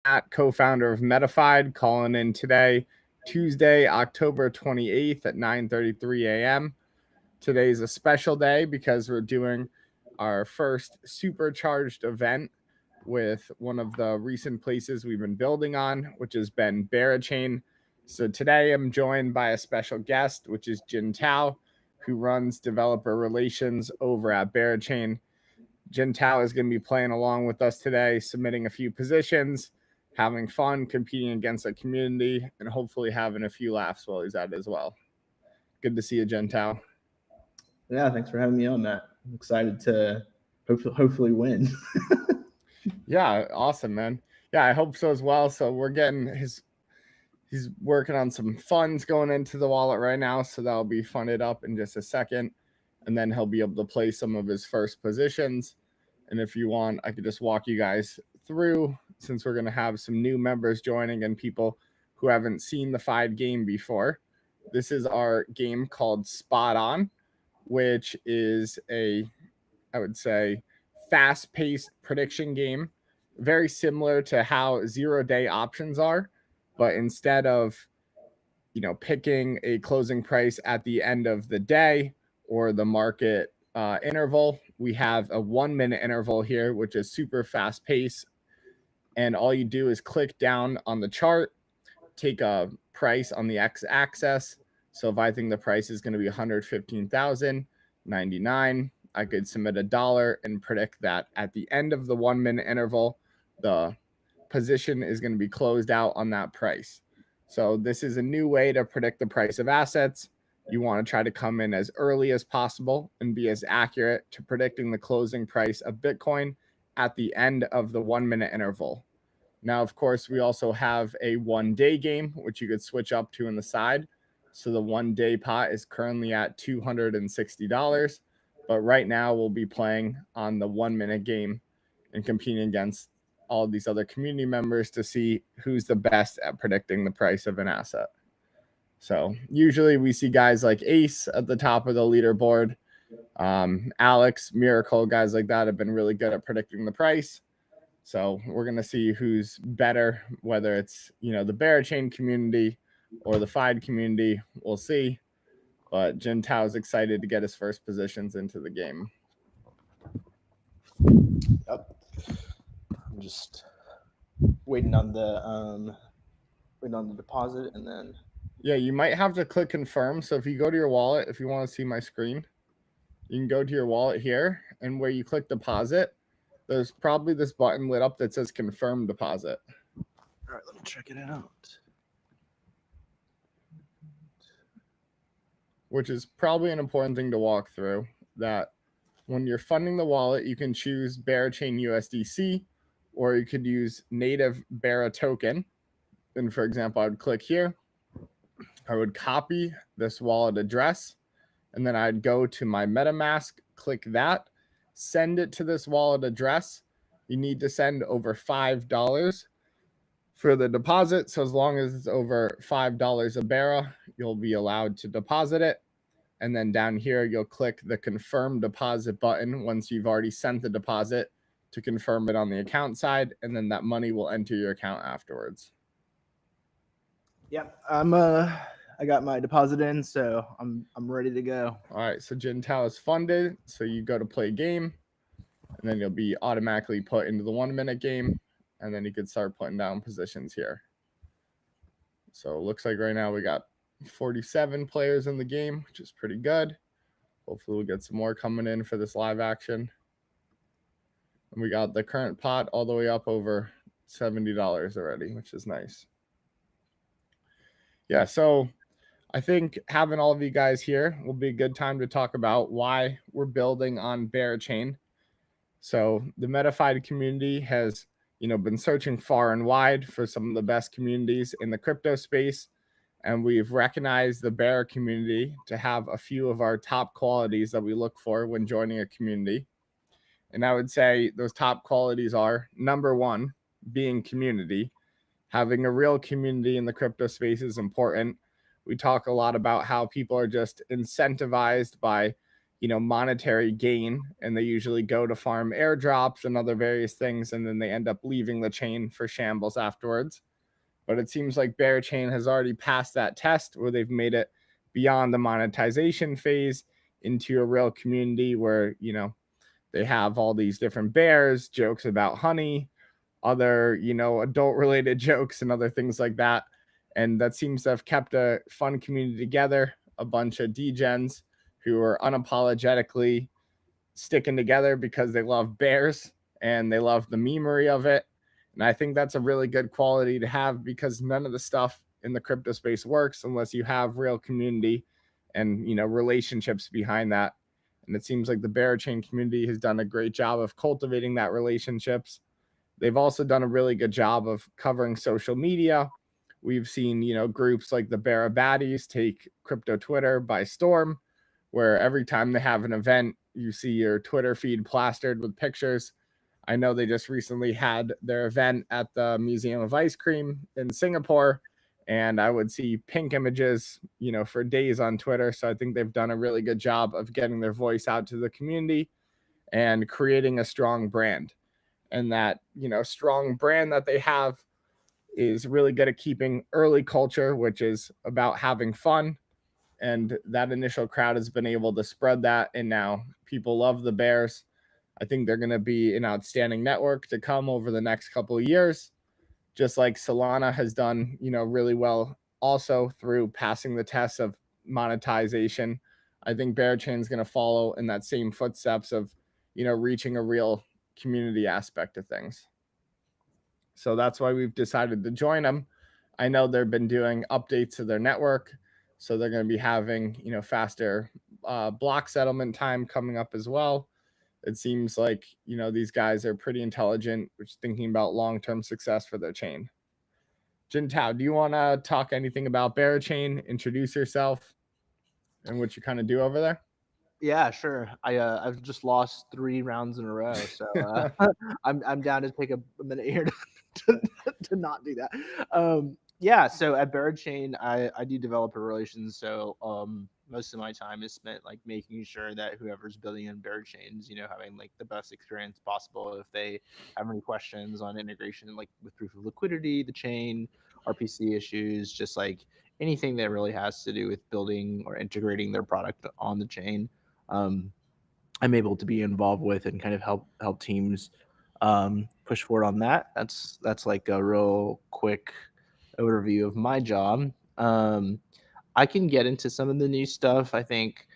Matt, co-founder of Metafied, calling in today, Tuesday, October 28th at 9:33 a.m. Today's a special day because we're doing our first Supercharged event with one of the recent places we've been building on, which has been Berachain. So today I'm joined by a special guest, which is Jin Tao, who runs developer relations over at Berachain. Jin Tao is going to be playing along with us today, submitting a few positions, having fun, competing against the community, and hopefully having a few laughs while he's at it as well. Good to see you, Jin Tao. Yeah, thanks for having me on, Matt. I'm excited to hopefully win. Yeah, awesome, man. Yeah, I hope so as well. So we're getting he's working on some funds going into the wallet right now, so that'll be funded up in just a second. And then he'll be able to play some of his first positions. And if you want, I could just walk you guys through, since we're going to have some new members joining and people who haven't seen the FIDE game before. This is our game called Spot On, which is I would say, fast-paced prediction game, very similar to how zero-day options are, but instead of picking a closing price at the end of the day or the market interval, we have a 1 minute interval here, which is super fast pace. And all you do is click down on the chart, take a price on the x-axis. So if I think the price is going to be 115,099, I could submit $1 and predict that at the end of the 1 minute interval, the position is going to be closed out on that price. So this is a new way to predict the price of assets. You want to try to come in as early as possible and be as accurate to predicting the closing price of Bitcoin at the end of the 1 minute interval. Now, of course, we also have a 1 day game, which you could switch up to in the side. So the 1 day pot is currently at $260. But right now we'll be playing on the 1 minute game and competing against all of these other community members to see who's the best at predicting the price of an asset. So usually we see guys like Ace at the top of the leaderboard. Alex, Miracle, guys like that have been really good at predicting the price. So we're going to see who's better, whether it's, the Berachain community or the FIDE community. We'll see. But Jin Tao is excited to get his first positions into the game. Yep. I'm just waiting on the deposit, and then yeah, you might have to click confirm. So if you go to your wallet, if you want to see my screen, you can go to your wallet here, and where you click deposit, there's probably this button lit up that says confirm deposit. All right, let me check it out. Which is probably an important thing to walk through, that when you're funding the wallet, you can choose Berachain USDC, or you could use native Bera token. And for example, I would click here. I would copy this wallet address, and then I'd go to my MetaMask, click that, send it to this wallet address. You need to send over $5 for the deposit. So as long as it's over $5 a Bera, you'll be allowed to deposit it. And then down here, you'll click the confirm deposit button once you've already sent the deposit to confirm it on the account side. And then that money will enter your account afterwards. Yep. I got my deposit in, so I'm ready to go. All right. So Jin Tao is funded. So you go to play game, and then you'll be automatically put into the 1 minute game. And then you could start putting down positions here. So it looks like right now we got 47 players in the game, which is pretty good. Hopefully we'll get some more coming in for this live action. And we got the current pot all the way up over $70 already, which is nice. Yeah, so I think having all of you guys here will be a good time to talk about why we're building on Berachain. So the Metafied community has been searching far and wide for some of the best communities in the crypto space. And we've recognized the Bera community to have a few of our top qualities that we look for when joining a community. And I would say those top qualities are, number one, being community. Having a real community in the crypto space is important. We talk a lot about how people are just incentivized by monetary gain, and they usually go to farm airdrops and other various things, and then they end up leaving the chain for shambles afterwards. But it seems like Berachain has already passed that test where they've made it beyond the monetization phase into a real community where, they have all these different bears, jokes about honey, other, adult related jokes and other things like that. And that seems to have kept a fun community together, a bunch of degens who are unapologetically sticking together because they love bears and they love the memery of it. And I think that's a really good quality to have, because none of the stuff in the crypto space works unless you have real community and, relationships behind that. And it seems like the Berachain community has done a great job of cultivating that relationships. They've also done a really good job of covering social media. We've seen, groups like the Baddies take crypto Twitter by storm, where every time they have an event, you see your Twitter feed plastered with pictures. I know they just recently had their event at the Museum of Ice Cream in Singapore, and I would see pink images, for days on Twitter. So I think they've done a really good job of getting their voice out to the community and creating a strong brand. And that, strong brand that they have is really good at keeping early culture, which is about having fun. And that initial crowd has been able to spread that. And now people love the Bears. I think they're going to be an outstanding network to come over the next couple of years, just like Solana has done, really well also through passing the test of monetization. I think Berachain is going to follow in that same footsteps of, reaching a real community aspect of things. So that's why we've decided to join them. I know they've been doing updates to their network, so they're going to be having, faster block settlement time coming up as well. It seems like, these guys are pretty intelligent, which thinking about long-term success for their chain. Jintao, do you want to talk anything about Berachain? Introduce yourself and what you kind of do over there. Yeah, sure. I've just lost 3 rounds in a row, so I'm down to take a minute here to, to not do that. Yeah, so at Berachain, I do developer relations. So most of my time is spent like making sure that whoever's building in Berachain is, having like the best experience possible. If they have any questions on integration, like with proof of liquidity, the chain, RPC issues, just like anything that really has to do with building or integrating their product on the chain, I'm able to be involved with and kind of help teams push forward on that. That's like a real quick overview of my job. I can get into some of the new stuff. I think,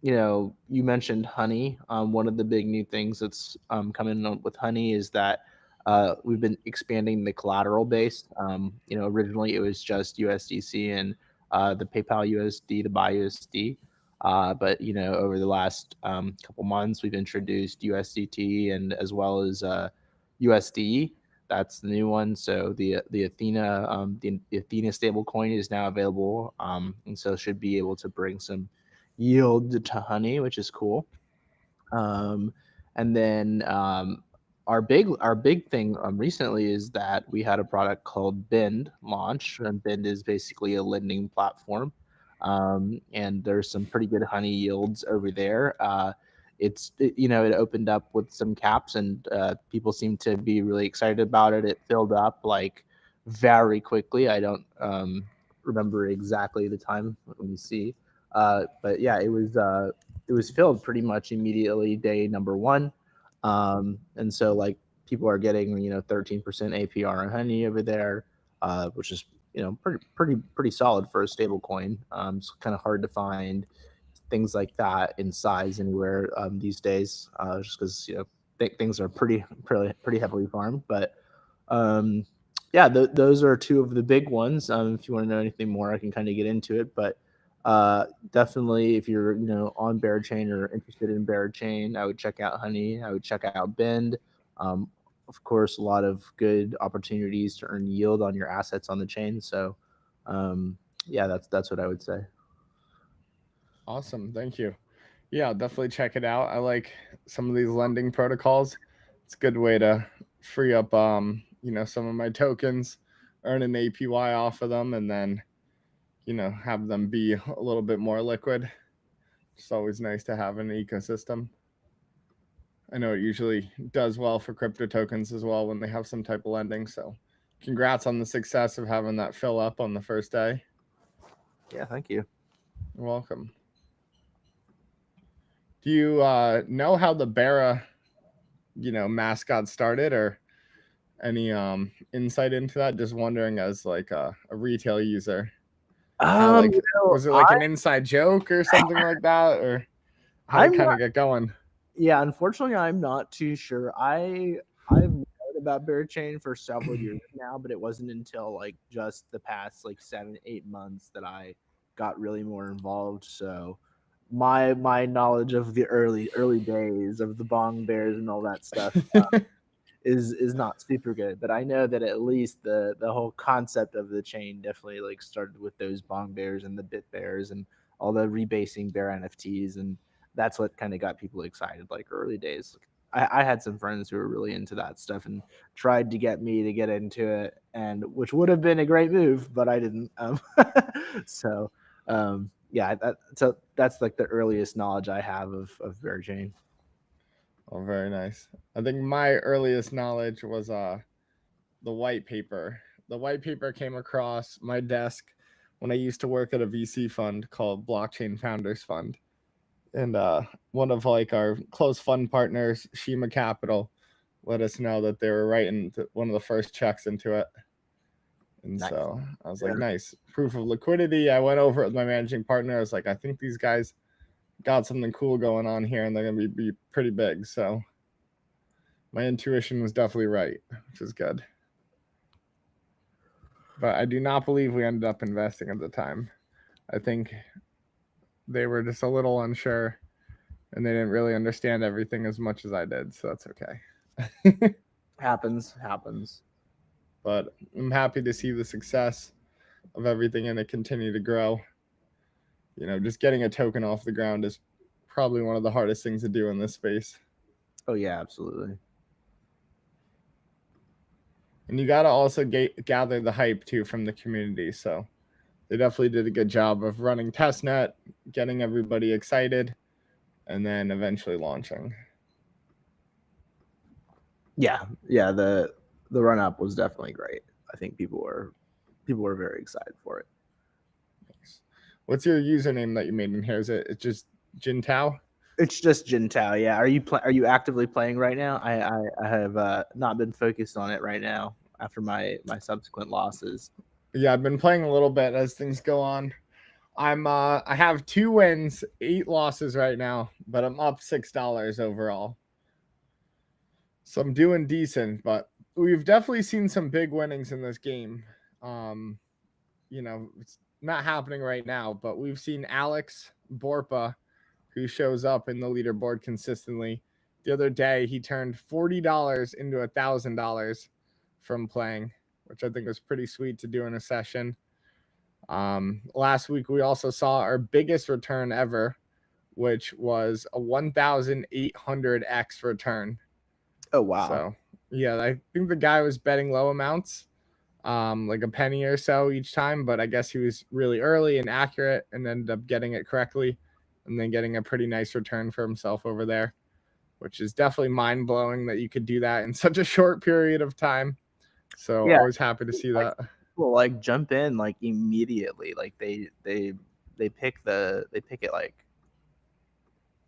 you mentioned honey. One of the big new things that's coming with honey is that we've been expanding the collateral base. Originally it was just USDC and the PayPal USD to buy USD. But over the last couple months, we've introduced USDT and as well as USD. That's the new one. So the Athena the Athena stablecoin is now available, and so should be able to bring some yield to honey, which is cool. And then our big thing recently is that we had a product called Bend launch, and Bend is basically a lending platform, and there's some pretty good honey yields over there. It opened up with some caps, and people seem to be really excited about it. It filled up like very quickly. I don't remember exactly the time. Let me see. But yeah, it was filled pretty much immediately day number one. And so like people are getting 13% APR on honey over there, which is pretty solid for a stable coin. It's kind of hard to find things like that in size anywhere these days, just because things are pretty heavily farmed. But yeah, those are two of the big ones. If you want to know anything more, I can kind of get into it. But definitely, if you're on Berachain or interested in Berachain, I would check out Honey. I would check out Bend. Of course, a lot of good opportunities to earn yield on your assets on the chain. So, yeah, that's what I would say. Awesome. Thank you. Yeah, I'll definitely check it out. I like some of these lending protocols. It's a good way to free up some of my tokens, earn an APY off of them, and then have them be a little bit more liquid. It's always nice to have an ecosystem. I know it usually does well for crypto tokens as well when they have some type of lending. So, congrats on the success of having that fill up on the first day. Yeah, thank you. You're welcome. Do you know how the mascot started, or any insight into that? Just wondering, as like a retail user, how like was it like an inside joke or something like that, or how did it kind of get going? Yeah, unfortunately, I'm not too sure. I've known about Berachain for several years now, but it wasn't until like just the past like 7-8 months that I got really more involved. So my knowledge of the early days of the bong bears and all that stuff is not super good. But I know that at least the whole concept of the chain definitely like started with those bong bears and the bit bears and all the rebasing bear NFTs, and that's what kind of got people excited like early days. I had some friends who were really into that stuff and tried to get me to get into it, and which would have been a great move, but I didn't. So yeah, so that's like the earliest knowledge I have of Berachain. Oh, very nice. I think my earliest knowledge was the white paper. The white paper came across my desk when I used to work at a VC fund called Blockchain Founders Fund. And one of like our close fund partners, Shima Capital, let us know that they were writing one of the first checks into it. And Nice. so I was like, nice. Proof of liquidity. I went over it with my managing partner. I was like, I think these guys got something cool going on here and they're going to be pretty big. So my intuition was definitely right, which is good. But I do not believe we ended up investing at the time. I think they were just a little unsure and they didn't really understand everything as much as I did. So that's okay. Happens. But I'm happy to see the success of everything and it continue to grow. Just getting a token off the ground is probably one of the hardest things to do in this space. Oh yeah, absolutely. And you got to also gather the hype too from the community. So they definitely did a good job of running testnet, getting everybody excited, and then eventually launching. Yeah, the run up was definitely great. I think people were very excited for it. Nice. What's your username that you made in here? Is it just Jintao? It's just Jintao. Yeah. Are you actively playing right now? I have not been focused on it right now after my subsequent losses. Yeah, I've been playing a little bit as things go on. I have 2 wins, 8 losses right now, but I'm up $6 overall. So I'm doing decent, but we've definitely seen some big winnings in this game. It's not happening right now, but we've seen Alex Borpa, who shows up in the leaderboard consistently. The other day, he turned $40 into $1,000 from playing, which I think was pretty sweet to do in a session. Last week, we also saw our biggest return ever, which was a 1,800x return. Oh wow! So yeah, I think the guy was betting low amounts, like a penny or so each time, but I guess he was really early and accurate and ended up getting it correctly, and then getting a pretty nice return for himself over there, which is definitely mind blowing that you could do that in such a short period of time. So Yeah, always happy to see that. People like jump in like immediately. Like they pick it like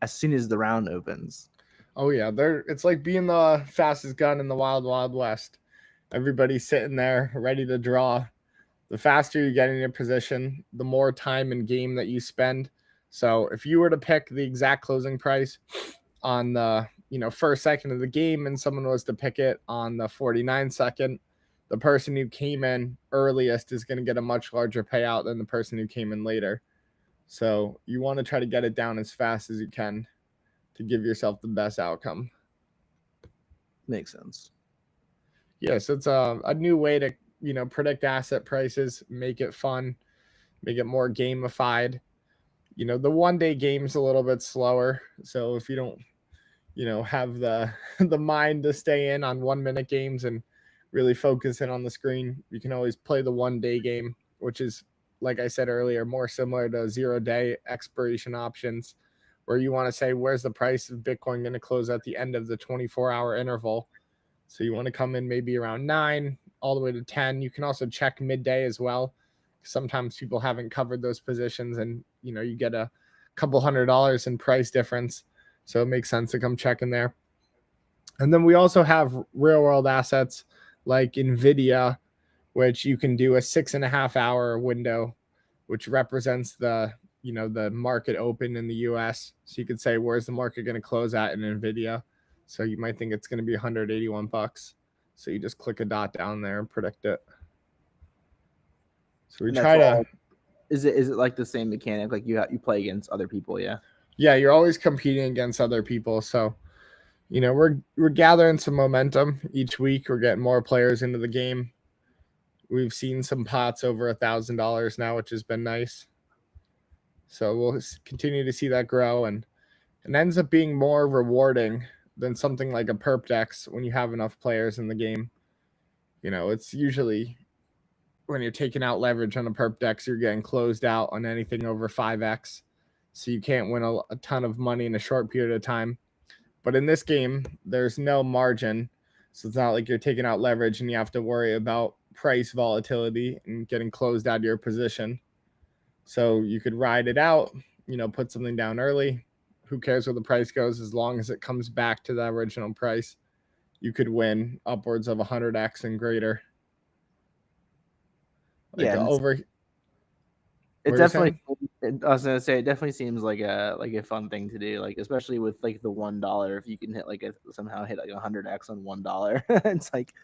as soon as the round opens. Oh yeah, it's like being the fastest gun in the wild west. Everybody's sitting there ready to draw. The faster you get in your position, the more time and game that you spend. So if you were to pick the exact closing price on the first second of the game and someone was to pick it on the 49 second, the person who came in earliest is going to get a much larger payout than the person who came in later. So you want to try to get it down as fast as you can to give yourself the best outcome. Makes sense. Yes, it's a new way to predict asset prices, make it fun, make it more gamified. The 1-day game's a little bit slower, so if you don't have the the mind to stay in on 1-minute games and really focus in on the screen, you can always play the 1-day game, which is, like I said earlier, more similar to 0-day expiration options. So if you want to try to get it down as fast as you can to give yourself the best outcome. Makes sense. Yeah, expiration options. where you want to say, where's the price of Bitcoin going to close at the end of the 24-hour interval? So you want to come in maybe around 9 all the way to 10. You can also check midday as well. Sometimes people haven't covered those positions, and you get a couple $100 in price difference. So it makes sense to come check in there. And then we also have real world assets like NVIDIA, which you can do a 6.5 hour window, which represents the market open in the US. So you could say, where's the market going to close at in NVIDIA? So you might think it's going to be $181. So you just click a dot down there and predict it. So we try to. Is it like the same mechanic? Like you play against other people? Yeah. Yeah, you're always competing against other people. So, we're gathering some momentum each week. We're getting more players into the game. We've seen some pots over $1,000 now, which has been nice. So we'll continue to see that grow, and it ends up being more rewarding than something like a perp dex when you have enough players in the game. It's usually when you're taking out leverage on a perp dex, you're getting closed out on anything over 5x. So you can't win a ton of money in a short period of time. But in this game, there's no margin. So it's not like you're taking out leverage and you have to worry about price volatility and getting closed out of your position. So you could ride it out, put something down early. Who cares where the price goes as long as it comes back to the original price? You could win upwards of 100x and greater. It definitely. I was gonna say it definitely seems like a fun thing to do, like especially with like the $1. If you can hit somehow hit like 100x on $1, it's like.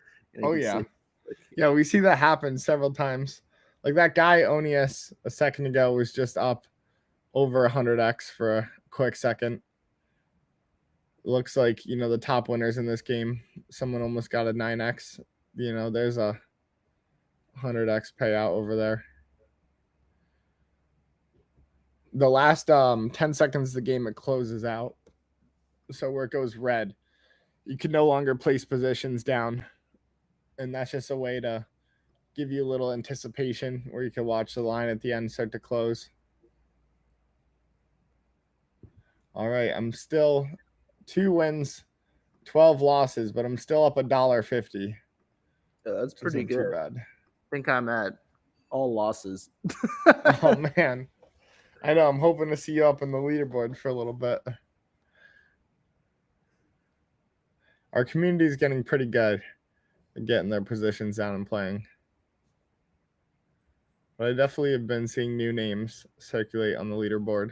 Oh yeah, yeah. We see that happen several times. Like that guy Onius a second ago was just up over 100x for a quick second. Looks like the top winners in this game. Someone almost got a 9x. There's a 100x payout over there. The last 10 seconds of the game, it closes out. So where it goes red, you can no longer place positions down. And that's just a way to give you a little anticipation where you can watch the line at the end start to close. All right, I'm still 2 wins, 12 losses, but I'm still up $1.50. Yeah, that's pretty good. Too bad. I think I'm at all losses. Oh man. I know. I'm hoping to see you up in the leaderboard for a little bit. Our community is getting pretty good at getting their positions down and playing. But I definitely have been seeing new names circulate on the leaderboard.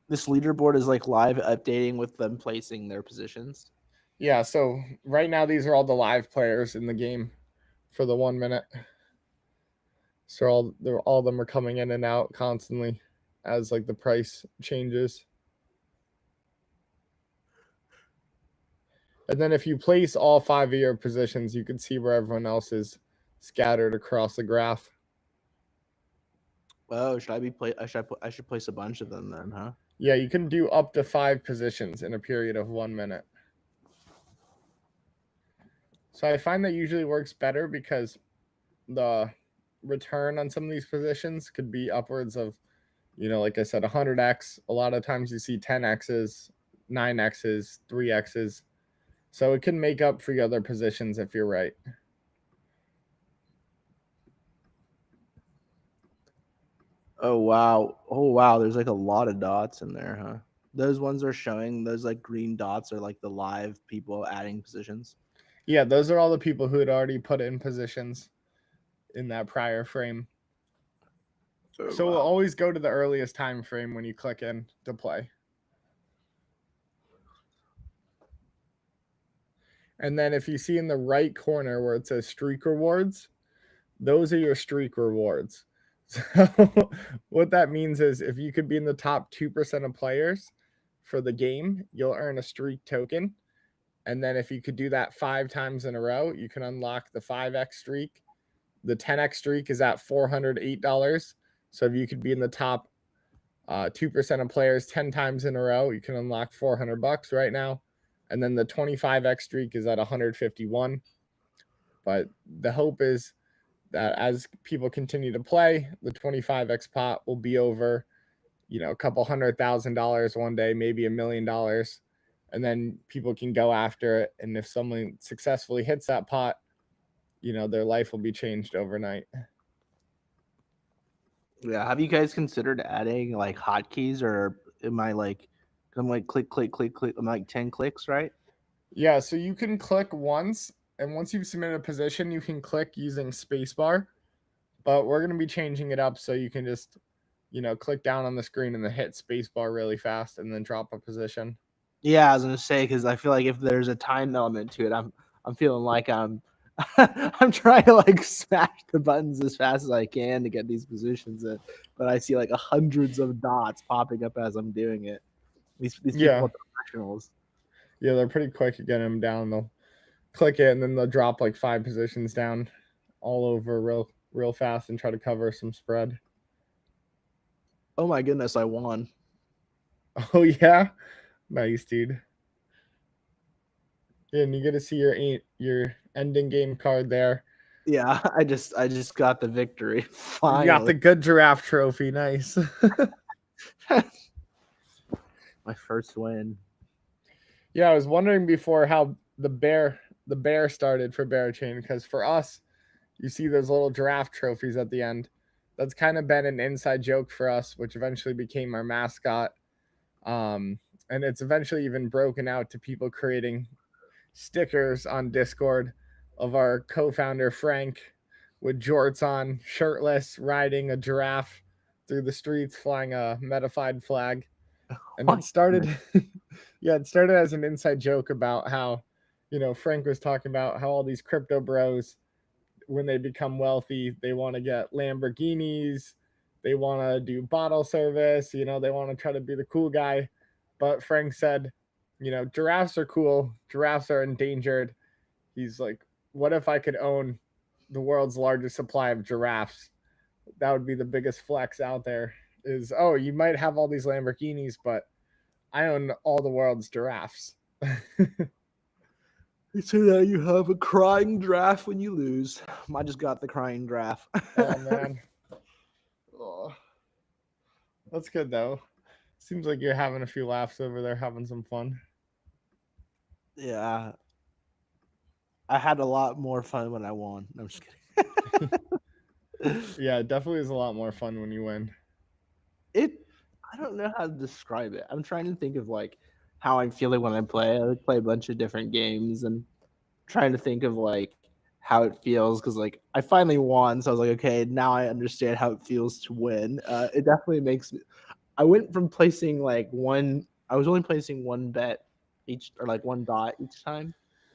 This leaderboard is like live updating with them placing their positions. Yeah, so right now these are all the live players in the game for the 1 minute. So all of them are coming in and out constantly as like the price changes. And then if you place all 5 of your positions, you can see where everyone else is scattered across the graph. Oh, I should place a bunch of them then, huh? Yeah, you can do up to 5 positions in a period of 1 minute. So I find that usually works better because the return on some of these positions could be upwards of, like I said, 100x. A lot of times you see 10x's, 9x's, 3x's. So it can make up for the other positions if you're right. Oh wow, there's like a lot of dots in there, huh? Those ones are showing, those like green dots are like the live people adding positions. Yeah, those are all the people who had already put in positions in that prior frame. Oh, so we'll always go to the earliest time frame when you click in to play. And then if you see in the right corner where it says streak rewards, those are your streak rewards. So what that means is if you could be in the top 2% of players for the game, you'll earn a streak token. And then if you could do that 5 times in a row, you can unlock the 5x streak. The 10x streak is at $408. So if you could be in the top 2% of players 10 times in a row, you can unlock $400 right now. And then the 25x streak is at 151. But the hope is that as people continue to play, the 25x pot will be over, a couple $100,000 one day, maybe $1 million, and then people can go after it. And if someone successfully hits that pot, their life will be changed overnight. Yeah. Have you guys considered adding like hotkeys, or am I like, I'm like click, click, click, click. I'm like 10 clicks, right? Yeah, so you can click once, and once you've submitted a position, you can click using spacebar. But we're going to be changing it up so you can just, click down on the screen and then hit spacebar really fast and then drop a position. Yeah, I was gonna say, because I feel like if there's a time element to it, I'm feeling like I'm I'm trying to like smash the buttons as fast as I can to get these positions in, but I see like hundreds of dots popping up as I'm doing it. These people Yeah. are professionals. Yeah, they're pretty quick at getting them down. They'll click it and then they'll drop like 5 positions down all over real fast and try to cover some spread. Oh my goodness, I won. Oh yeah, nice dude. Yeah, and you get to see your ending game card there. Yeah, I just got the victory You got finally. the good giraffe trophy. Nice. My first win. Yeah, I was wondering before how the bear started for Berachain, because for us, you see those little giraffe trophies at the end. That's kind of been an inside joke for us, which eventually became our mascot. And it's eventually even broken out to people creating stickers on Discord of our co-founder Frank with jorts on, shirtless, riding a giraffe through the streets, flying a metafied flag. And My it started, goodness. yeah, it started as an inside joke about how, Frank was talking about how all these crypto bros, when they become wealthy, they want to get Lamborghinis, they want to do bottle service, they want to try to be the cool guy. But Frank said, giraffes are cool, giraffes are endangered. He's like, what if I could own the world's largest supply of giraffes? That would be the biggest flex out there. Is, oh, you might have all these Lamborghinis, but I own all the world's giraffes. So now you have a crying giraffe when you lose. I just got the crying giraffe. Oh man. Oh, that's good though. Seems like you're having a few laughs over there, having some fun. Yeah, I had a lot more fun when I won. No, I'm just kidding. Yeah, it definitely is a lot more fun when you win. it. I don't know how to describe it. I'm trying to think of like how I'm feeling when I play. I like play a bunch of different games and trying to think of like how it feels because like I finally won, so I was like, okay, now I understand how it feels to win. It definitely makes me. I went from placing like one. I was only placing one bet each, or like one dot each time,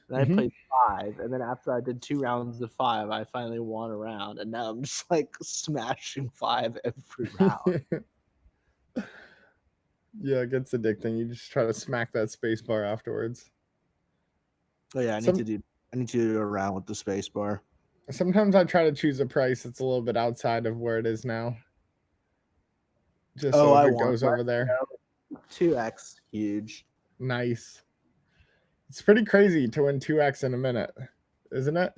and I Mm-hmm. played five. And then after I did 2 rounds of five, I finally won a round, and now I'm just like smashing five every round. Yeah, it gets addicting. You just try to smack that space bar afterwards. Oh yeah, Some I need to do a round with the space bar. sometimes I try to choose a price that's a little bit outside of where it is now, just Oh, so if I it won. goes Let's over there, go. 2x huge. nice. It's pretty crazy to win 2x in a minute, isn't it?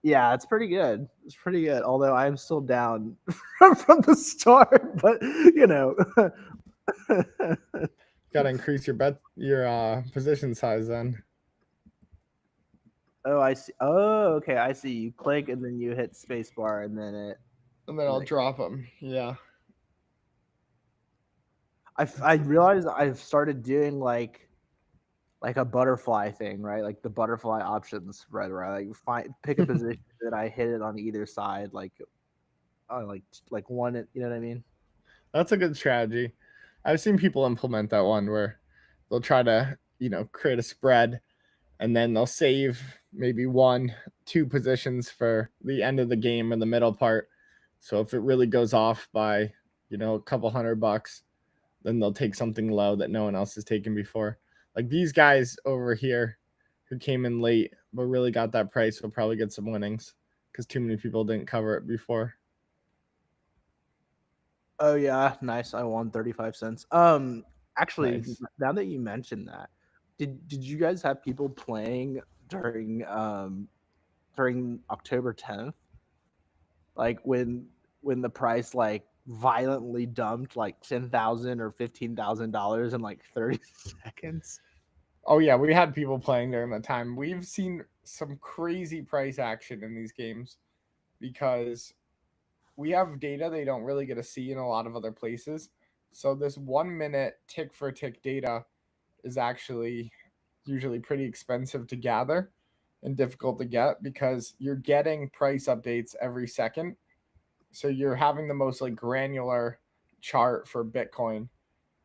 Yeah, it's pretty good. It's pretty good. Although I'm still down from the start, but you know. Got to increase your position size then, Oh, I see. Oh, okay. I see. You click and then you hit spacebar, and then it. and then And I'll then drop them. Yeah, I realized I've started doing like a butterfly thing, right? Like the butterfly options, right? Right. Like pick a position that I hit it on either side, like one. You know what I mean? that's a good strategy. I've seen people implement that one where they'll try to create a spread, and then they'll save maybe 1, 2 positions for the end of the game or the middle part. So if it really goes off by a couple $100, then they'll take something low that no one else has taken before. Like these guys over here who came in late but really got that price will probably get some winnings because too many people didn't cover it before. Oh yeah, nice. I won 35 cents. Actually, Nice. now that you mentioned that, did you guys have people playing during October 10th? like when the price like violently dumped like $10,000 or $15,000 in like 30 seconds. Oh yeah, we had people playing during that time. We've seen some crazy price action in these games because we have data they don't really get to see in a lot of other places. So this 1 minute tick for tick data is actually usually pretty expensive to gather and difficult to get because you're getting price updates every second. So you're having the most like granular chart for Bitcoin.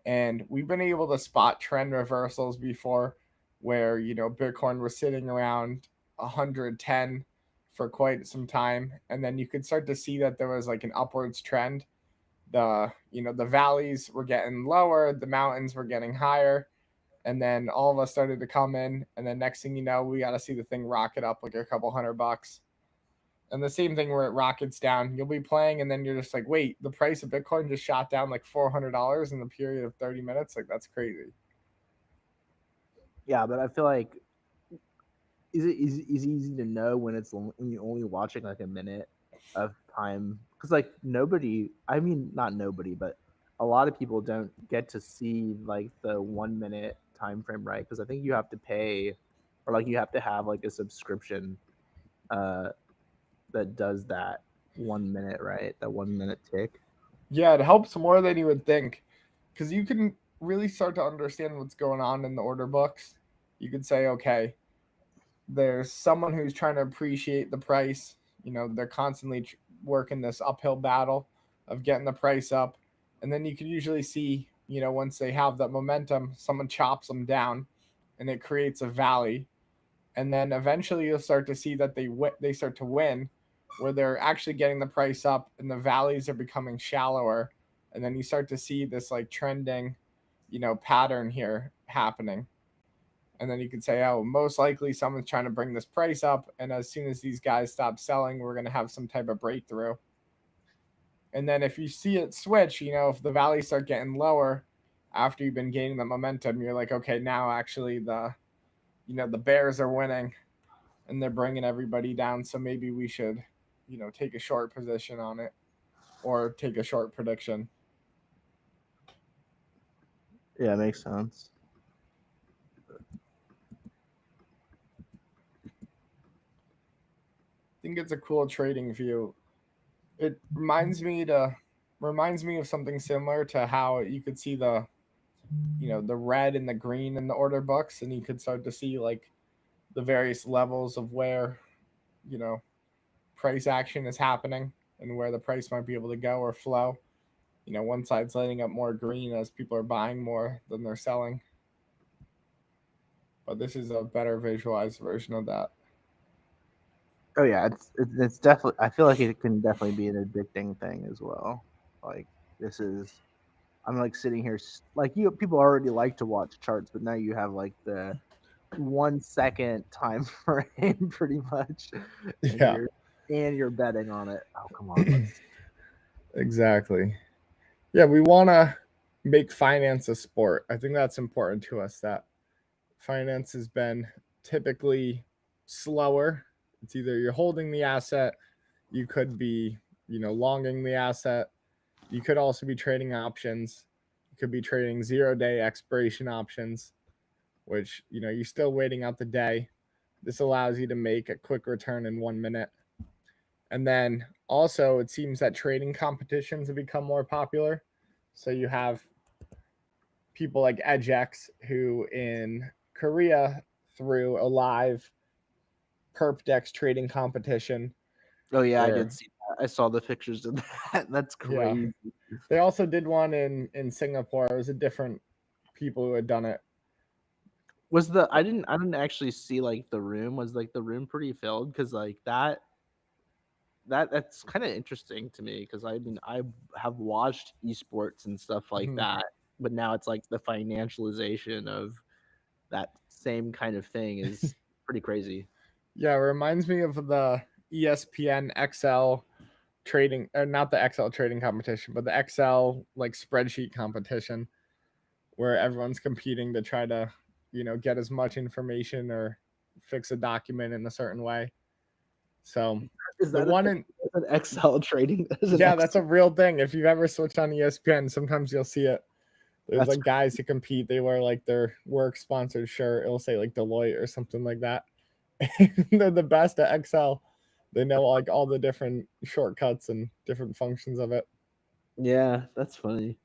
And we've been able to spot trend reversals before where, Bitcoin was sitting around 110 for quite some time. And then you could start to see that there was like an upwards trend. The valleys were getting lower, the mountains were getting higher, and then all of us started to come in, and then next thing you know, we got to see the thing rocket up like a couple $100. And the same thing where it rockets down, you'll be playing, and then you're just like, wait, the price of Bitcoin just shot down like $400 in the period of 30 minutes. Like that's crazy. Yeah, but I feel like is easy to know when when you're only watching like a minute of time because like nobody, I mean not nobody, but a lot of people don't get to see like the 1 minute time frame, right? Because I think you have to pay or like you have to have like a subscription uh that does that 1 minute, right? That 1 minute tick. Yeah, it helps more than you would think because you can really start to understand what's going on in the order books. You could say, okay, there's someone who's trying to appreciate the price. They're constantly working this uphill battle of getting the price up. And then you can usually see, once they have that momentum, someone chops them down and it creates a valley. And then eventually you'll start to see that they start to win where they're actually getting the price up and the valleys are becoming shallower. And then you start to see this like trending, pattern here happening. And then you could say, oh, most likely someone's trying to bring this price up. And as soon as these guys stop selling, we're going to have some type of breakthrough. And then if you see it switch, if the valleys start getting lower after you've been gaining the momentum, you're like, okay, now actually the bears are winning and they're bringing everybody down. So maybe we should, take a short position on it or take a short prediction. Yeah, makes sense. I think it's a cool trading view. It reminds me of something similar to how you could see the red and the green in the order books, and you could start to see like the various levels of where you know price action is happening and where the price might be able to go or flow. One side's lighting up more green as people are buying more than they're selling. But this is a better visualized version of that. Oh yeah, it's definitely. I feel like it can definitely be an addicting thing as well. Like this is, I'm like sitting here like you. People already like to watch charts, but now you have like the 1 second time frame pretty much, and Yeah, you're betting on it. Oh come on, let's. exactly. Yeah, we want to make finance a sport. I think that's important to us that finance has been typically slower. It's either you're holding the asset, you could be, longing the asset. You could also be trading options. You could be trading 0 day expiration options, which, you're still waiting out the day. This allows you to make a quick return in 1 minute. And then also, it seems that trading competitions have become more popular. So you have people like EdgeX who in Korea threw a live perp dex trading competition Oh yeah, I did where, see that. I saw the pictures of that. That's yeah, crazy. they also did one in Singapore. It was a different people who had done it. Was I didn't actually see like the room. Was like the room pretty filled? Because like that's kind of interesting to me because I mean I have watched esports and stuff like Mhm. that, but now it's like the financialization of that same kind of thing is pretty crazy. Yeah, it reminds me of the ESPN XL trading, or not the XL trading competition, but the XL like spreadsheet competition where everyone's competing to try to, get as much information or fix a document in a certain way. So Is the that a one thing? in an Excel trading. Yeah, that's a real thing. If you've ever switched on ESPN, sometimes you'll see it. There's That's like guys who compete. They wear like their work sponsored shirt. It'll say like Deloitte or something like that. They're the best at Excel. They know like all the different shortcuts and different functions of it. yeah, that's funny.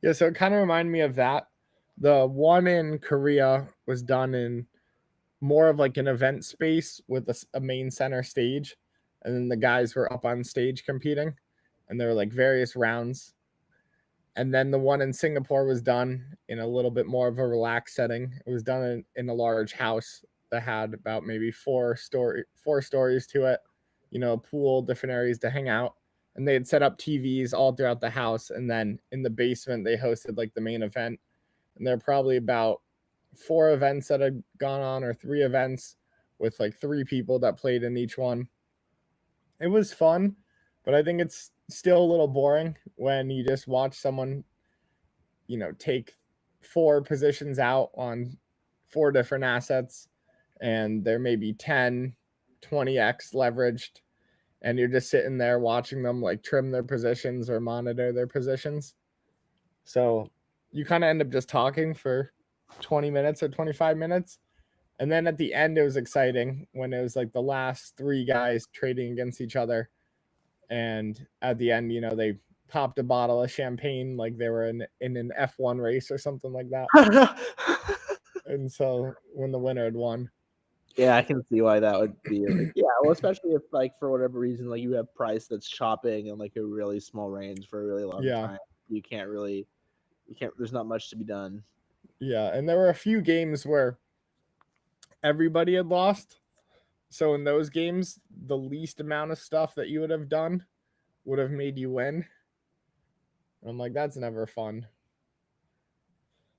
Yeah, so it kind of reminded me of that. The one in Korea was done in more of like an event space with a main center stage, and then the guys were up on stage competing, and there were like various rounds. And then the one in Singapore was done in a little bit more of a relaxed setting. It was done in a large house that had about maybe four stories to it, a pool, different areas to hang out. And they had set up TVs all throughout the house. And then in the basement, they hosted like the main event. And there are probably about 4 events that had gone on, or 3 events with like 3 people that played in each one. It was fun, but I think it's still a little boring when you just watch someone, take 4 positions out on 4 different assets, and they're maybe 10, 20x leveraged, and you're just sitting there watching them like trim their positions or monitor their positions. So you kind of end up just talking for 20 minutes or 25 minutes. And then at the end, it was exciting when it was like the last 3 guys trading against each other. And at the end, they popped a bottle of champagne like they were in an F1 race or something like that. And so when the winner had won. Yeah, I can see why that would be like, yeah, well, especially if like for whatever reason, like you have price that's chopping in like a really small range for a really long time. You can't, there's not much to be done. Yeah. And there were a few games where everybody had lost. So in those games, the least amount of stuff that you would have done would have made you win. I'm like, that's never fun.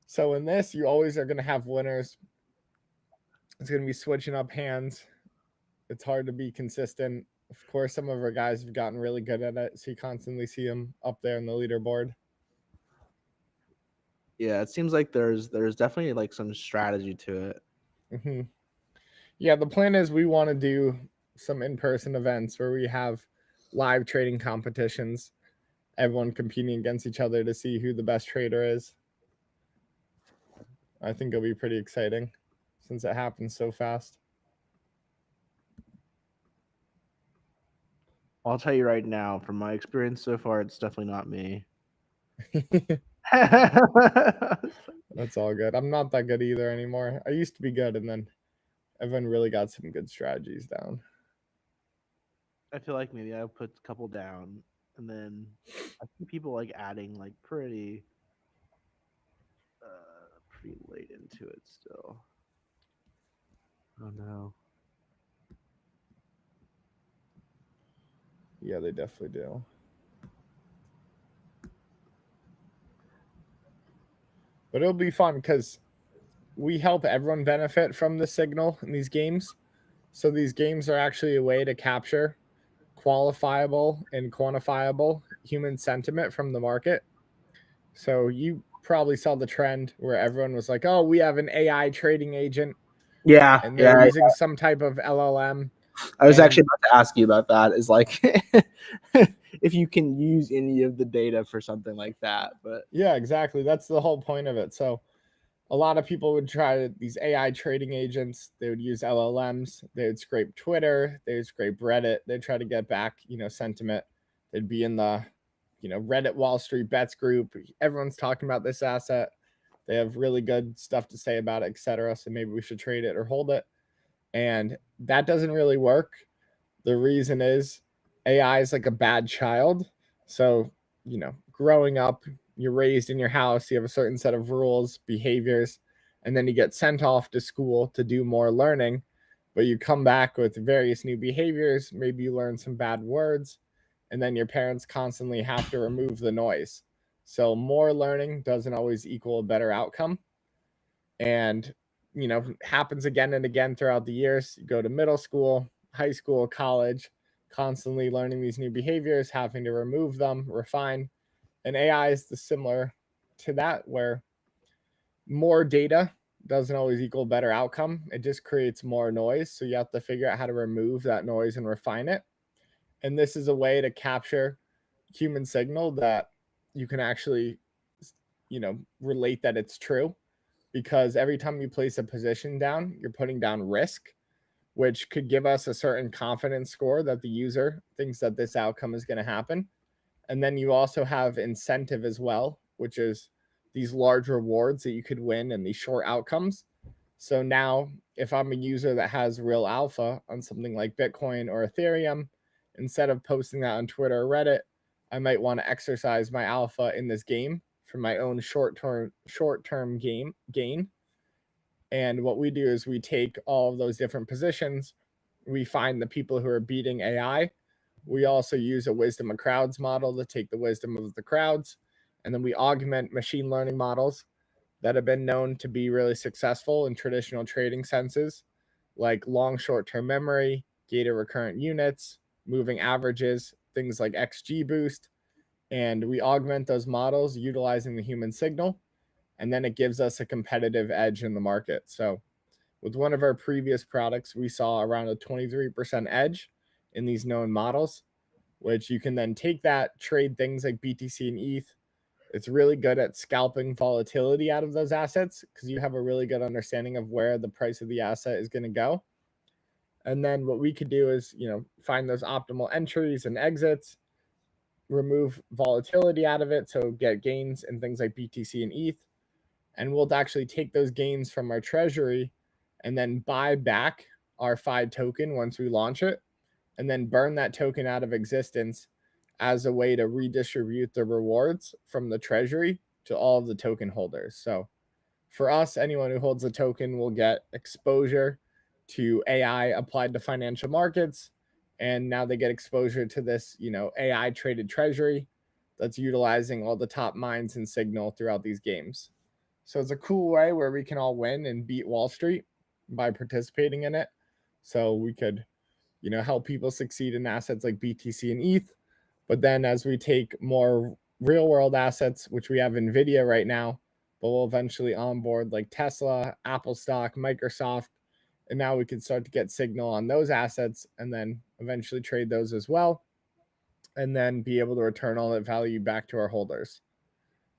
So in this, you always are going to have winners. It's going to be switching up hands. It's hard to be consistent. Of course, some of our guys have gotten really good at it, so you constantly see them up there in the leaderboard. Yeah, it seems like there's definitely like some strategy to it. Mm-hmm. Yeah, the plan is we want to do some in-person events where we have live trading competitions, everyone competing against each other to see who the best trader is. I think it'll be pretty exciting since it happens so fast. I'll tell you right now, from my experience so far, it's definitely not me. That's all good. I'm not that good either anymore. I used to be good, and then everyone really got some good strategies down. I feel like maybe I put a couple down, and then I see people like adding like pretty late into it still. Oh no. Yeah, they definitely do. But it'll be fun because we help everyone benefit from the signal in these games. So these games are actually a way to capture qualifiable and quantifiable human sentiment from the market. So you probably saw the trend where everyone was like, "Oh, we have an AI trading agent," Yeah, and they're using some type of LLM. I was actually about to ask you about that. Is like if you can use any of the data for something like that. But yeah, exactly. That's the whole point of it. So a lot of people would try these AI trading agents. They would use LLMs. They would scrape Twitter. They would scrape Reddit. They'd try to get back, sentiment. They'd be in the, Reddit Wall Street Bets group. Everyone's talking about this asset. They have really good stuff to say about it, etc. So maybe we should trade it or hold it. And that doesn't really work. The reason is AI is like a bad child. So, growing up, you're raised in your house, you have a certain set of rules, behaviors, and then you get sent off to school to do more learning, but you come back with various new behaviors. Maybe you learn some bad words, and then your parents constantly have to remove the noise. So, more learning doesn't always equal a better outcome. And, happens again and again throughout the years. You go to middle school, high school, college, constantly learning these new behaviors, having to remove them, refine. And AI is similar to that, where more data doesn't always equal better outcome. It just creates more noise. So you have to figure out how to remove that noise and refine it. And this is a way to capture human signal that you can actually, relate that it's true, because every time you place a position down, you're putting down risk, which could give us a certain confidence score that the user thinks that this outcome is going to happen. And then you also have incentive as well, which is these large rewards that you could win and these short outcomes. So now, if I'm a user that has real alpha on something like Bitcoin or Ethereum, instead of posting that on Twitter or Reddit, I might want to exercise my alpha in this game for my own short-term gain. And what we do is we take all of those different positions, we find the people who are beating AI. We also use a wisdom of crowds model to take the wisdom of the crowds, and then we augment machine learning models that have been known to be really successful in traditional trading senses, like long short-term memory, gated recurrent units, moving averages, things like XG boost. And we augment those models utilizing the human signal, and then it gives us a competitive edge in the market. So with one of our previous products, we saw around a 23% edge in these known models, which you can then take that, trade things like BTC and ETH. It's really good at scalping volatility out of those assets because you have a really good understanding of where the price of the asset is going to go. And then what we could do is, find those optimal entries and exits, remove volatility out of it, so get gains in things like BTC and ETH. And we'll actually take those gains from our treasury and then buy back our FI token once we launch it, and then burn that token out of existence as a way to redistribute the rewards from the treasury to all of the token holders. So for us, anyone who holds a token will get exposure to AI applied to financial markets. And now they get exposure to this, AI traded treasury that's utilizing all the top mines and signal throughout these games. So it's a cool way where we can all win and beat Wall Street by participating in it. So we could, help people succeed in assets like BTC and ETH. But then as we take more real world assets, which we have NVIDIA right now, but we'll eventually onboard like Tesla, Apple stock, Microsoft. And now we can start to get signal on those assets and then eventually trade those as well. And then be able to return all that value back to our holders.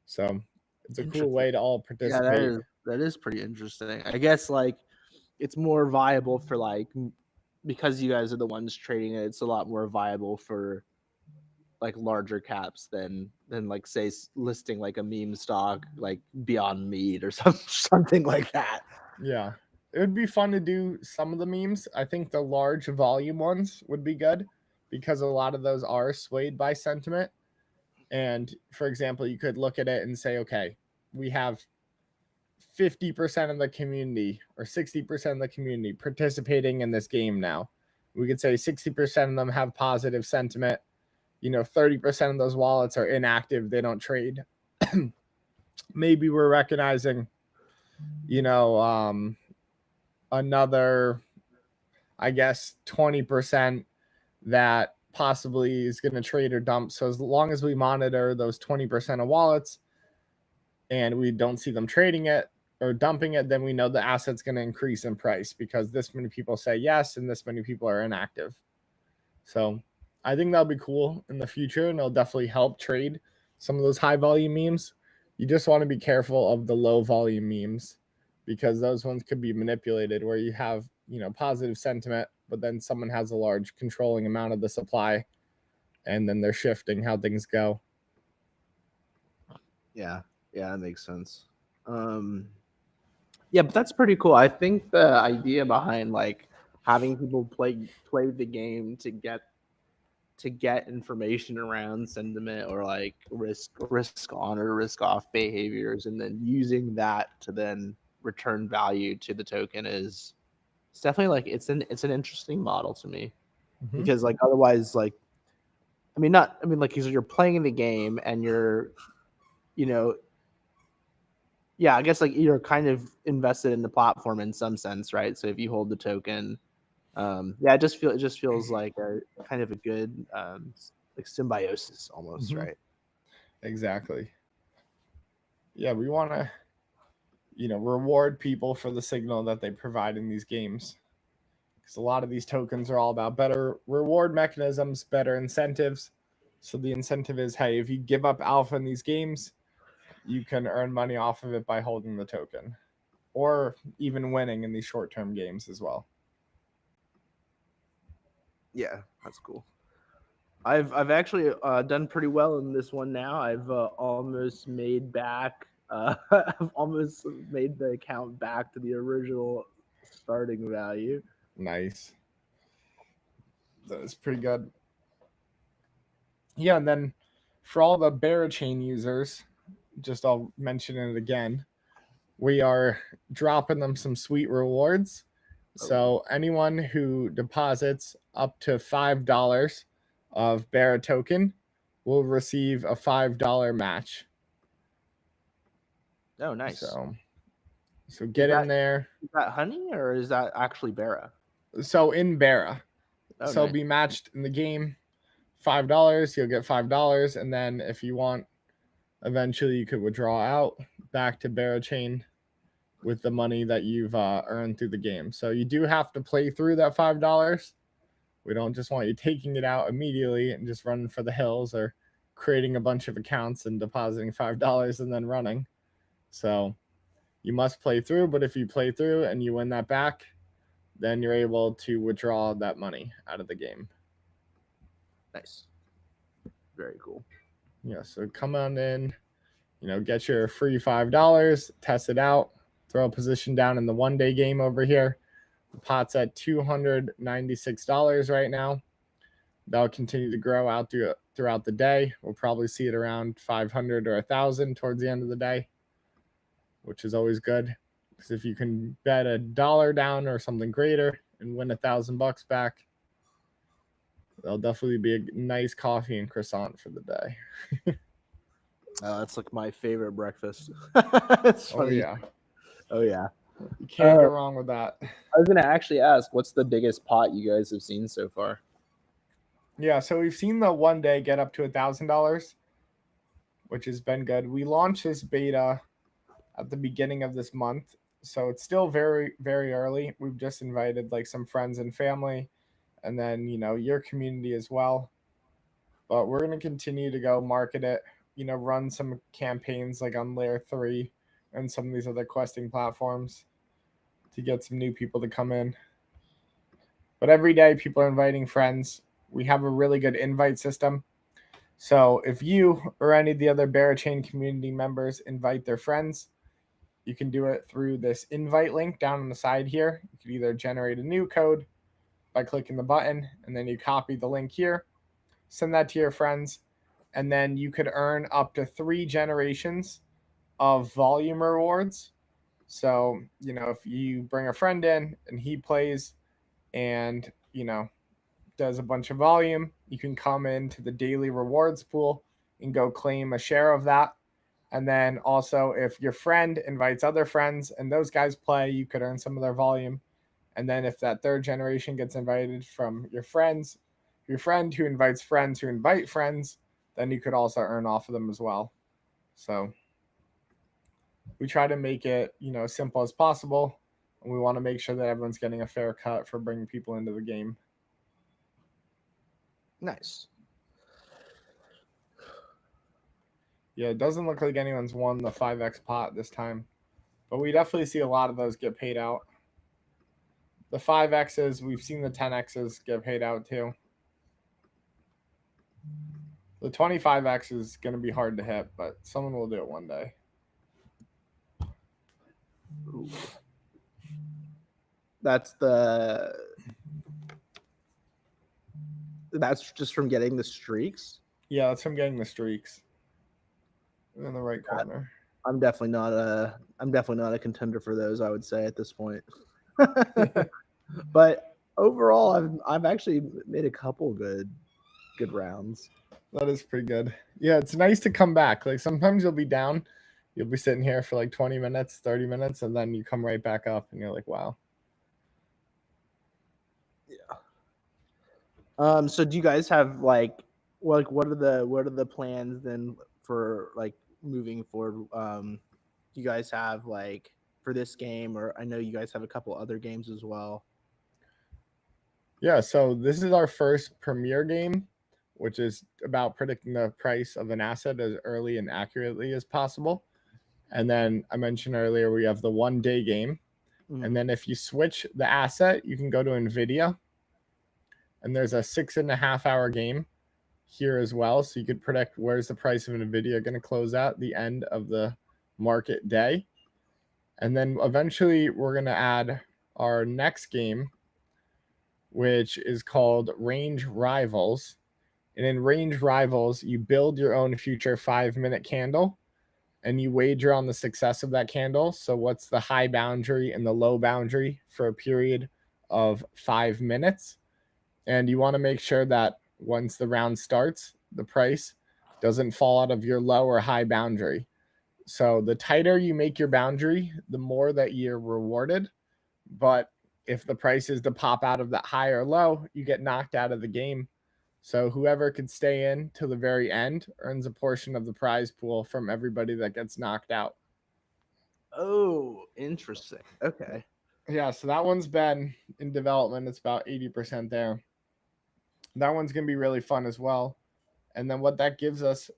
So it's a cool way to all Yeah, participate. that is pretty interesting. I guess like it's more viable for like because you guys are the ones trading it. It's a lot more viable for like larger caps than like say listing like a meme stock like Beyond Meat or something like that. Yeah. It would be fun to do some of the memes. I think the large volume ones would be good because a lot of those are swayed by sentiment. And for example, you could look at it and say, okay, we have 50% of the community or 60% of the community participating in this game now. We could say 60% of them have positive sentiment. 30% of those wallets are inactive, they don't trade. Maybe we're recognizing, another, I guess, 20% that possibly is going to trade or dump. So as long as we monitor those 20% of wallets and we don't see them trading it or dumping it, then we know the asset's going to increase in price because this many people say yes and this many people are inactive. So I think that'll be cool in the future, and it'll definitely help trade some of those high volume memes. You just want to be careful of the low volume memes because those ones could be manipulated where you have, positive sentiment, but then someone has a large controlling amount of the supply and then they're shifting how things go. Yeah, that makes sense. Yeah, but that's pretty cool. I think the idea behind like having people play the game to get information around sentiment or like risk on or risk off behaviors, and then using that to then return value to the token is it's definitely like it's an interesting model to me Mm-hmm. because like otherwise like like you're playing the game and you're you know yeah, I guess like you're kind of invested in the platform in some sense, right? So if you hold the token, yeah, it just feels like a kind of a good like symbiosis almost, Mm-hmm. right? Exactly. Yeah, we want to, reward people for the signal that they provide in these games. because a lot of these tokens are all about better reward mechanisms, better incentives. So the incentive is, hey, if you give up alpha in these games, you can earn money off of it by holding the token, or even winning in these short-term games as well. Yeah, that's cool. I've actually done pretty well in this one now. I've almost made back. I've almost made the account back to the original starting value. Nice. That is pretty good. Yeah, and then for all the Berachain users, just I'll mention it again. We are dropping them some sweet rewards. So anyone who deposits up to $5 of Bera token will receive a $5 match. Oh, nice. So get in there. Is that honey or is that actually Bera? So in Bera. So nice. Be matched in the game. $5, you'll get $5. And then if you want, eventually you could withdraw out back to Berachain with the money that you've earned through the game. So you do have to play through that $5. We don't just want you taking it out immediately and just running for the hills or creating a bunch of accounts and depositing $5 and then running. So you must play through, but if you play through and you win that back, then you're able to withdraw that money out of the game. Nice. Very cool. Yeah, so come on in, get your free $5, test it out, throw a position down in the one-day game over here. The pot's at $296 right now. That'll continue to grow out throughout the day. We'll probably see it around 500 or 1,000 towards the end of the day, which is always good. Because if you can bet $1 down or something greater and win $1,000 back, that'll definitely be a nice coffee and croissant for the day. That's like my favorite breakfast. Oh yeah. Oh yeah. You can't go wrong with that. I was gonna actually ask, what's the biggest pot you guys have seen so far? Yeah, so we've seen the one day get up to $1,000, which has been good. We launched this beta at the beginning of this month, so it's still very, very early. We've just invited like some friends and family, and then your community as well. But we're gonna continue to go market it. Run some campaigns like on Layer 3 and some of these other questing platforms to get some new people to come in. But every day people are inviting friends. We have a really good invite system. So if you or any of the other Berachain community members invite their friends, you can do it through this invite link down on the side here. You can either generate a new code by clicking the button, and then you copy the link here, send that to your friends, and then you could earn up to 3 generations of volume rewards. So, if you bring a friend in and he plays and, does a bunch of volume, you can come into the daily rewards pool and go claim a share of that. And then also, if your friend invites other friends and those guys play, you could earn some of their volume. And then if that third generation gets invited from your friend who invites friends who invite friends, then you could also earn off of them as well. So we try to make it, as simple as possible. And we want to make sure that everyone's getting a fair cut for bringing people into the game. Nice. Yeah, it doesn't look like anyone's won the 5x pot this time, but we definitely see a lot of those get paid out. The 5x's, we've seen the 10x's get paid out too. The 25x is going to be hard to hit, but someone will do it one day. Ooh. That's just from getting the streaks? Yeah, that's from getting the streaks. In the right corner. I'm definitely not a contender for those, I would say, at this point. But overall, I've actually made a couple good rounds. That is pretty good. Yeah, it's nice to come back. Like sometimes you'll be down, you'll be sitting here for like 20 minutes, 30 minutes, and then you come right back up and you're like, wow. Yeah. So do you guys have what are the plans then for like moving forward? You guys have for this game, or I know you guys have a couple other games as well. Yeah, so this is our first premier game, which is about predicting the price of an asset as early and accurately as possible. And then I mentioned earlier we have the 1 day game. And then if you switch the asset, you can go to NVIDIA, and there's a 6.5 hour game here as well. So you could predict where's the price of NVIDIA going to close at the end of the market day. And then eventually we're going to add our next game, which is called Range Rivals. And in Range Rivals, you build your own future 5 minute candle and you wager on the success of that candle. So, what's the high boundary and the low boundary for a period of 5 minutes? And you want to make sure that once the round starts, the price doesn't fall out of your low or high boundary. So, the tighter you make your boundary, the more that you're rewarded. But if the price is to pop out of that high or low, you get knocked out of the game. So whoever could stay in to the very end earns a portion of the prize pool from everybody that gets knocked out. Oh, interesting. Okay. Yeah, so that one's been in development. It's about 80% there. That one's going to be really fun as well. And then what that gives us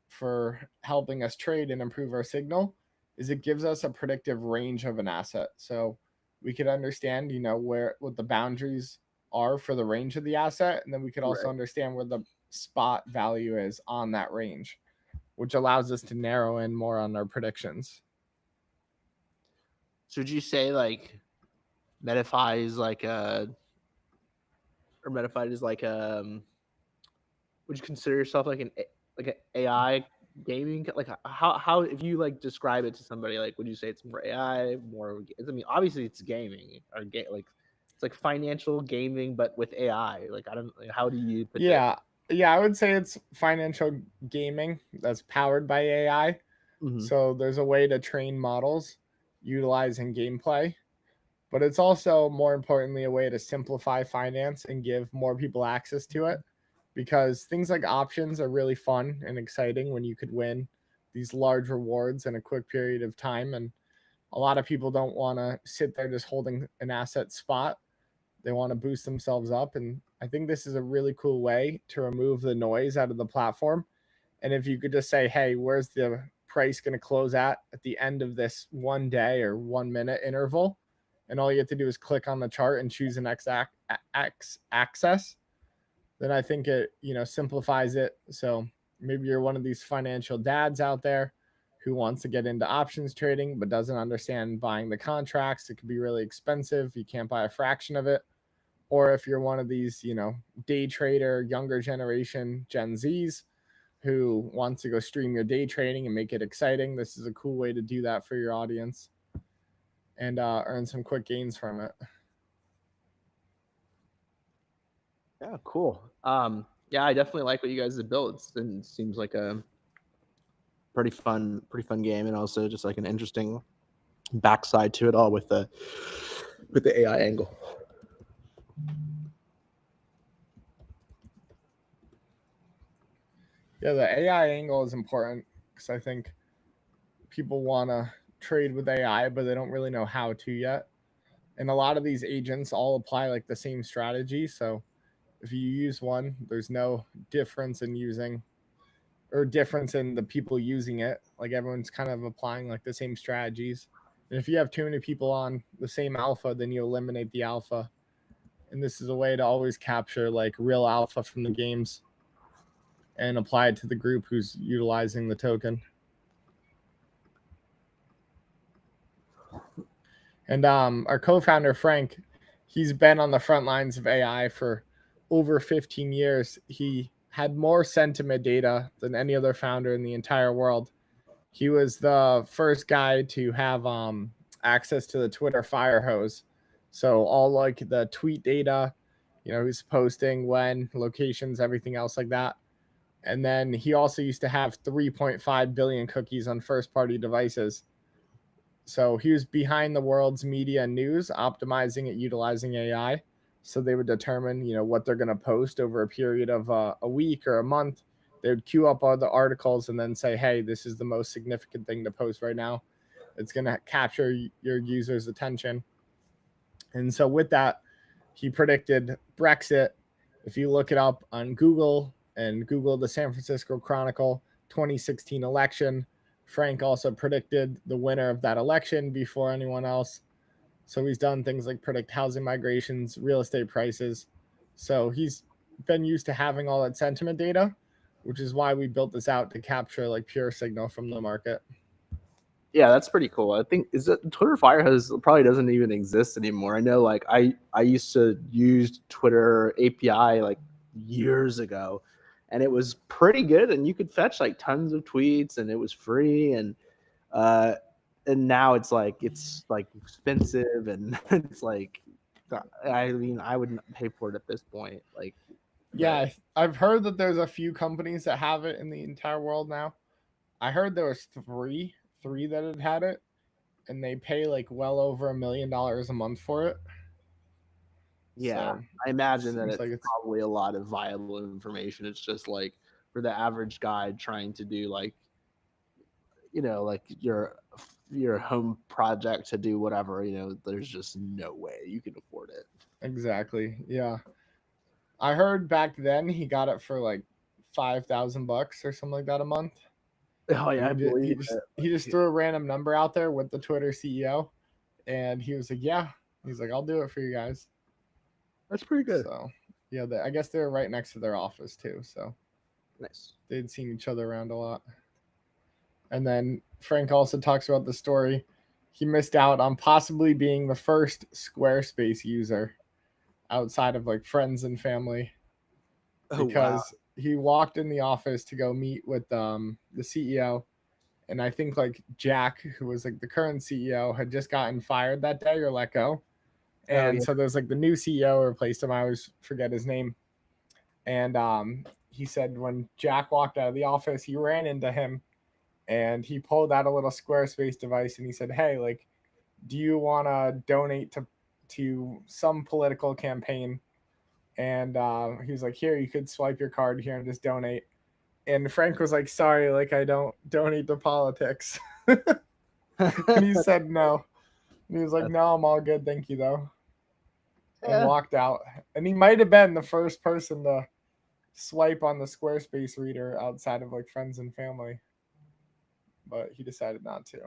for helping us trade and improve our signal is it gives us a predictive range of an asset. So we could understand, what the boundaries are for the range of the asset, and then we could also understand where the spot value is on that range, which allows us to narrow in more on our predictions. So would you say like Metafy is like Metafy is like would you consider yourself like an AI gaming? Like how if you like describe it to somebody, like would you say it's more AI, more? I mean, obviously it's gaming or like it's like financial gaming, but with AI. Like I don't. How do you put Yeah, I would say it's financial gaming that's powered by AI. So there's a way to train models utilizing gameplay, but it's also more importantly a way to simplify finance and give more people access to it, because things like options are really fun and exciting when you could win these large rewards in a quick period of time. And a lot of people don't want to sit there just holding an asset spot. They want to boost themselves up. And I think this is a really cool way to remove the noise out of the platform. And if you could just say, hey, where's the price going to close at the end of this 1 day or 1 minute interval? And all you have to do is click on the chart and choose an X axis. Then I think it, simplifies it. So maybe you're one of these financial dads out there who wants to get into options trading but doesn't understand buying the contracts. It could be really expensive. You can't buy a fraction of it. Or if you're one of these, day trader, younger generation Gen Zs who wants to go stream your day trading and make it exciting, this is a cool way to do that for your audience and earn some quick gains from it. Yeah, cool. Yeah, I definitely like what you guys have built. It seems like a pretty fun game, and also just like an interesting backside to it all with the AI angle. Yeah, the AI angle is important because I think people want to trade with AI, but they don't really know how to yet. And a lot of these agents all apply like the same strategy. So if you use one, there's no difference in using or difference in the people using it. Like everyone's kind of applying like the same strategies. And if you have too many people on the same alpha, then you eliminate the alpha. And this is a way to always capture like real alpha from the games and apply it to the group who's utilizing the token. And our co-founder Frank, he's been on the front lines of AI for over 15 years. He had more sentiment data than any other founder in the entire world. He was the first guy to have access to the Twitter fire hose. So all like the tweet data, who's posting when, locations, everything else like that. And then he also used to have 3.5 billion cookies on first party devices. So he was behind the world's media and news, optimizing it, utilizing AI. So they would determine, what they're going to post over a period of a week or a month. They would queue up all the articles and then say, hey, this is the most significant thing to post right now. It's going to capture your users' attention. And so with that, he predicted Brexit. If you look it up on Google and Google the San Francisco Chronicle 2016 election, Frank also predicted the winner of that election before anyone else. So he's done things like predict housing migrations, real estate prices. So he's been used to having all that sentiment data, which is why we built this out to capture like pure signal from the market. Yeah, that's pretty cool. I think is it Twitter Fire has probably doesn't even exist anymore. I know, like I used to use Twitter API like years ago, and it was pretty good, and you could fetch like tons of tweets, and it was free, and now it's like expensive, and it's like, I mean, I wouldn't pay for it at this point. Like, yeah, I've heard that there's a few companies that have it in the entire world now. I heard there was three that had it, and they pay like well over $1 million a month for it. Yeah, so, I imagine that it's like probably a lot of viable information. It's just like for the average guy trying to do like, like your home project to do whatever, there's just no way you can afford it. Exactly. Yeah. I heard back then he got it for like $5,000 or something like that a month. Oh yeah, he just threw a random number out there with the Twitter CEO, and he was like, "Yeah," he's like, "I'll do it for you guys." That's pretty good. So yeah, I guess they're right next to their office too, so nice. They'd seen each other around a lot. And then Frank also talks about the story. He missed out on possibly being the first Squarespace user outside of like friends and family, because he walked in the office to go meet with the CEO, and I think like Jack, who was like the current CEO, had just gotten fired that day or let go, and so there's like the new CEO replaced him. I always forget his name, and he said when Jack walked out of the office, he ran into him, and he pulled out a little Squarespace device, and he said, "Hey, like, do you want to donate to some political campaign?" And he was like, "Here, you could swipe your card here and just donate." And Frank was like, "Sorry, like I don't donate to politics." And he said no. And he was like, "No, I'm all good, thank you though." And walked out. And he might have been the first person to swipe on the Squarespace reader outside of like friends and family, but he decided not to.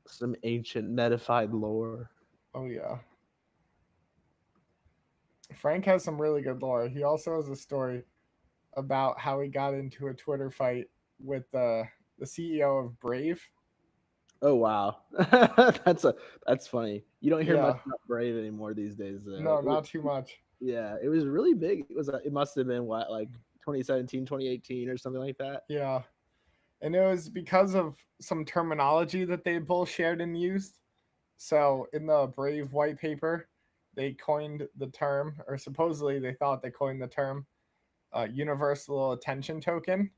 Some ancient metified lore. Oh yeah. Frank has some really good lore. He also has a story about how he got into a Twitter fight with the CEO of Brave. Oh wow, that's funny. You don't hear much about Brave anymore these days. No, not too much. Yeah, it was really big. It must have been what, like 2017, 2018 or something like that. Yeah, and it was because of some terminology that they both shared and used. So in the Brave white paper, they coined the term, or supposedly they thought they coined the term, universal attention token,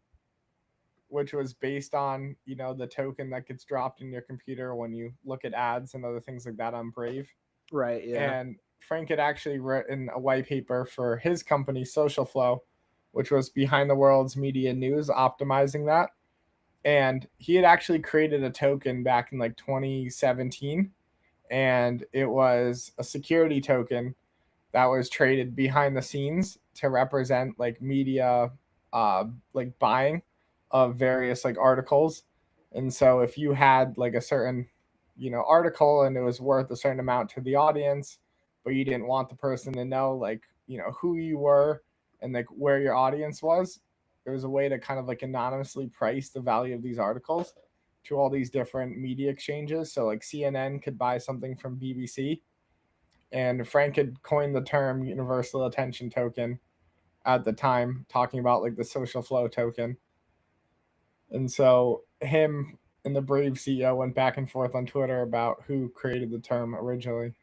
which was based on, the token that gets dropped in your computer when you look at ads and other things like that on Brave. Right, yeah. And Frank had actually written a white paper for his company, Social Flow, which was behind the world's media news, optimizing that. And he had actually created a token back in like 2017, and it was a security token that was traded behind the scenes to represent like media, like buying of various like articles. And so if you had like a certain, article and it was worth a certain amount to the audience, but you didn't want the person to know like, who you were and like where your audience was, it was a way to kind of like anonymously price the value of these articles to all these different media exchanges. So like CNN could buy something from BBC, and Frank had coined the term universal attention token at the time, talking about like the social flow token. And so him and the Brave CEO went back and forth on Twitter about who created the term originally.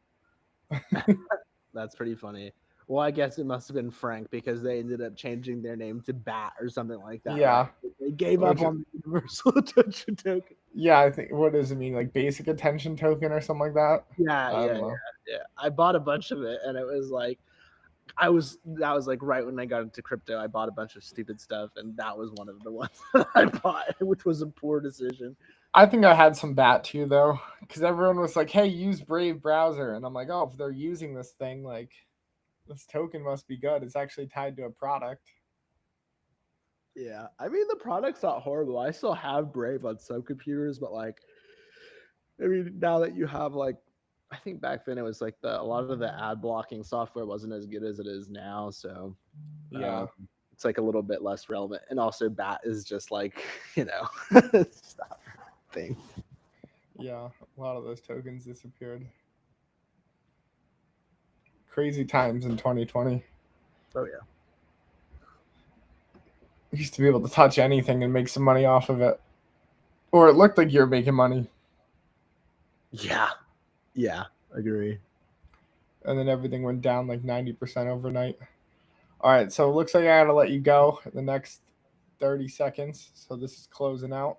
That's pretty funny. Well, I guess it must have been Frank, because they ended up changing their name to Bat or something like that. Yeah. Right? They gave up on the universal attention token. Yeah, I think, what does it mean? Like basic attention token or something like that? Yeah. I bought a bunch of it, and it was like, that was like right when I got into crypto. I bought a bunch of stupid stuff, and that was one of the ones that I bought, which was a poor decision. I think I had some Bat too, though, because everyone was like, "Hey, use Brave browser," and I'm like, "Oh, if they're using this thing, like, This token must be good. It's actually tied to a product. Yeah, I mean the product's not horrible. I still have Brave on some computers, but like, I mean, now that you have like, I think back then it was like a lot of the ad blocking software wasn't as good as it is now, so Yeah. it's like a little bit less relevant. And also, BAT is just like it's not a thing. Yeah, a lot of those tokens disappeared. Crazy times in 2020. Oh yeah. You used to be able to touch anything and make some money off of it. Or it looked like you were making money. Yeah. Yeah, agree. And then everything went down like 90% overnight. All right, so it looks like I gotta let you go in the next 30 seconds. So this is closing out.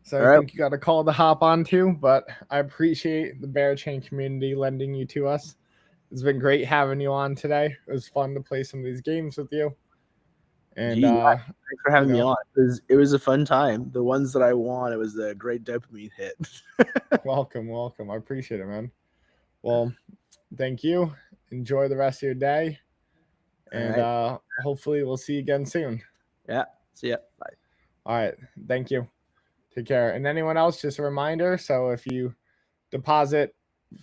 So I think you got a call to hop on to, but I appreciate the Berachain community lending you to us. It's been great having you on today. It was fun to play some of these games with you. And thanks for having me on. It was a fun time. The ones that I won, it was a great dopamine hit. welcome. I appreciate it, man. Well, thank you. Enjoy the rest of your day. And hopefully we'll see you again soon. Yeah. See ya. Bye. All right. Thank you. Take care. And anyone else, just a reminder. So if you deposit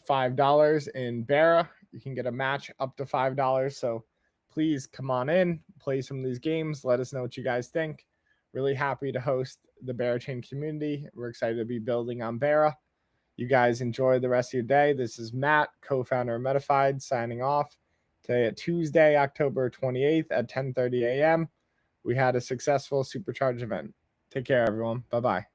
$5 in Bera, you can get a match up to $5. So please come on in, play some of these games. Let us know what you guys think. Really happy to host the Berachain community. We're excited to be building on Bera. You guys enjoy the rest of your day. This is Matt, co-founder of Metafied, signing off today at Tuesday, October 28th at 10:30 a.m. We had a successful Supercharged event. Take care, everyone. Bye-bye.